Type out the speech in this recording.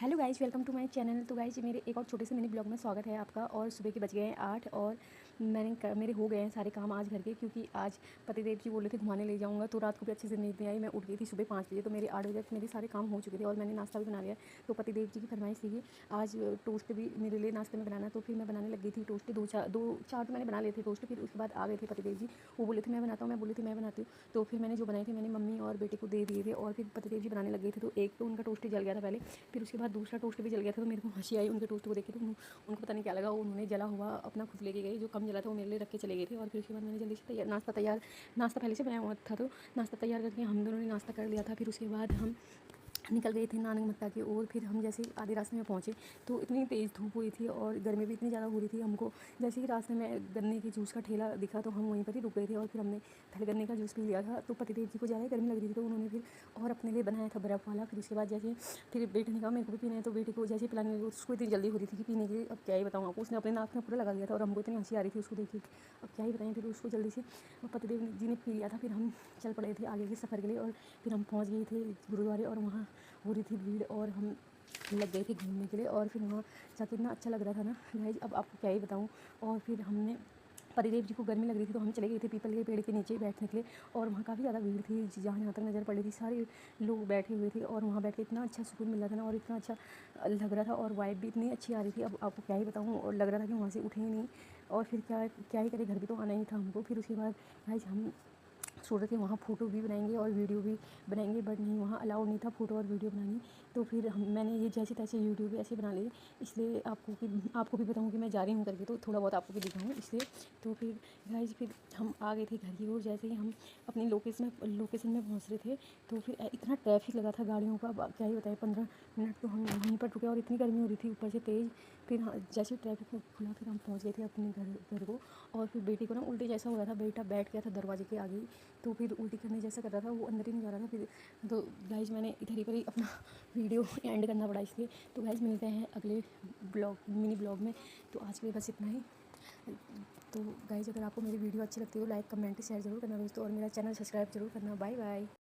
Hello guys, welcome to my channel. तो guys मेरे एक और छोटे से मिनी ब्लॉग में स्वागत है आपका। और सुबह के बज गए हैं 8 और मेरे हो गए हैं सारे काम आज घर के, क्योंकि आज पतिदेव जी बोले थे घुमाने ले जाऊंगा। तो रात को भी अच्छे से नींद नहीं आई। मैं उठ गई थी सुबह 5 बजे, तो मेरे 8 बजे तक मेरे सारे काम हो चुके थे और मैंने नाश्ता भी बना लिया। तो पतिदेव जी की फरमाइश थी आज टोस्ट भी मेरे लिए नाश्ते में बनाना, तो फिर मैं बनाने लग गई थी टोस्ट। दो चार तो मैंने बना लिए थे टोस्ट। फिर उसके बाद आ गए थे पतिदेव जी, वो बोले थे मैं बनाता हूँ, मैं बोली थी मैं बनाती हूँ। तो फिर मैंने जो बनाए थे मैंने मम्मी और बेटे को दे दिए थे और फिर पतिदेव जी बनाने लग गए थे। तो एक तो उनका टोस्ट ही जल गया था पहले, फिर उसके बाद दूसरा टोस्ट भी जल गया था। तो मेरे को हंसी आई उनके टोस्ट को देख के। तो उनको पता नहीं क्या लगा, उन्होंने जला हुआ अपना खुद लेके गए, जो कम जला था वो मेरे लिए रख के चले गए थे। और फिर उसके बाद मैंने जल्दी से नाश्ता पहले से बनाया हुआ था, तो नाश्ता तैयार करके हम दोनों ने नाश्ता कर लिया था। फिर उसके बाद हम निकल गए थे नानक मत्ता की ओर। फिर हम जैसे आधे रास्ते में पहुँचे तो इतनी तेज़ धूप हुई थी और गर्मी भी इतनी ज़्यादा हो रही थी हमको। जैसे ही रास्ते में गन्ने के जूस का ठेला दिखा तो हम वहीं पर ही रुक गए थे और फिर हमने पहले गन्ने का जूस पी लिया था। तो पतिदेव जी को ज़्यादा गर्मी लग रही थी, तो उन्होंने फिर और अपने लिए बनाया था बर्फ़ वाला। फिर उसके बाद जैसे फिर बेटे ने कहा मेरे को भी पीना है, तो बेटे को जैसे पिलाने लगे उसको इतनी जल्दी हो रही थी कि पीने की, अब क्या ही बताऊँ आपको। उसने अपने नाक में पूरा लगा लिया था और हमको इतनी हंसी आ रही थी उसको देखिए, अब क्या ही बताएं। फिर उसको जल्दी से पतिदेव जी ने पी लिया था। फिर हम चल पड़े थे आगे के सफ़र के लिए और फिर हम पहुँच गए थे गुरुद्वारे और वहाँ हो रही थी भीड़ और हम लग गए थे घूमने के लिए। और फिर वहाँ जाके इतना अच्छा लग रहा था ना गाइस, अब आपको क्या ही बताऊँ। और फिर हमने पतिदेव जी को गर्मी लग रही थी तो हम चले गए थे पीपल के पेड़ के नीचे बैठने के लिए। और वहाँ काफ़ी ज़्यादा भीड़ थी, जहाँ तक नज़र पड़ रही थी सारे लोग बैठे हुए थे और वहाँ बैठ के इतना अच्छा सुकून मिल रहा था ना और इतना अच्छा लग रहा था और वाइब भी इतनी अच्छी आ रही थी, अब आपको क्या ही बताऊँ। और लग रहा था कि वहाँ से उठे ही नहीं और फिर क्या क्या ही करे, घर भी तो आना ही था हमको। फिर उसके बाद गाइस हम सोच रहे थे वहाँ फ़ोटो भी बनाएंगे और वीडियो भी बनाएंगे, बट नहीं, वहाँ अलाउड नहीं था फ़ोटो और वीडियो बनानी। तो फिर मैंने ये जैसे तैसे यूट्यूब भी ऐसे बना लिए, इसलिए आपको भी बताऊँ कि मैं जा रही हूँ करके, तो थोड़ा बहुत आपको भी दिखाऊँ इसलिए। तो फिर गाइस फिर हम आ गए थे घर की ओर। जैसे ही हम अपनी लोकेशन में पहुँच रहे थे तो फिर इतना ट्रैफिक लगा था गाड़ियों का, अब क्या ही बताएं। 15 मिनट तो हम वहीं पर रुके और इतनी गर्मी हो रही थी ऊपर से तेज़। फिर जैसे ट्रैफिक खुला फिर हम पहुँच गए थे अपने घर को। और फिर बेटी को ना उल्टी जैसा हो गया था, बेटा बैठ गया था दरवाजे के आगे ही, तो फिर उल्टी करने जैसा कर रहा था, वो अंदर ही नहीं जा रहा था। फिर तो गाइज मैंने इधर ही पर ही अपना वीडियो एंड करना पड़ा इसलिए। तो गाइज मिलते हैं अगले मिनी ब्लॉग में। तो आज के लिए बस इतना ही। तो गाइज अगर आपको मेरी वीडियो अच्छी लगती है तो लाइक कमेंट शेयर जरूर करना दोस्तों, और मेरा चैनल सब्सक्राइब जरूर करना। Bye bye.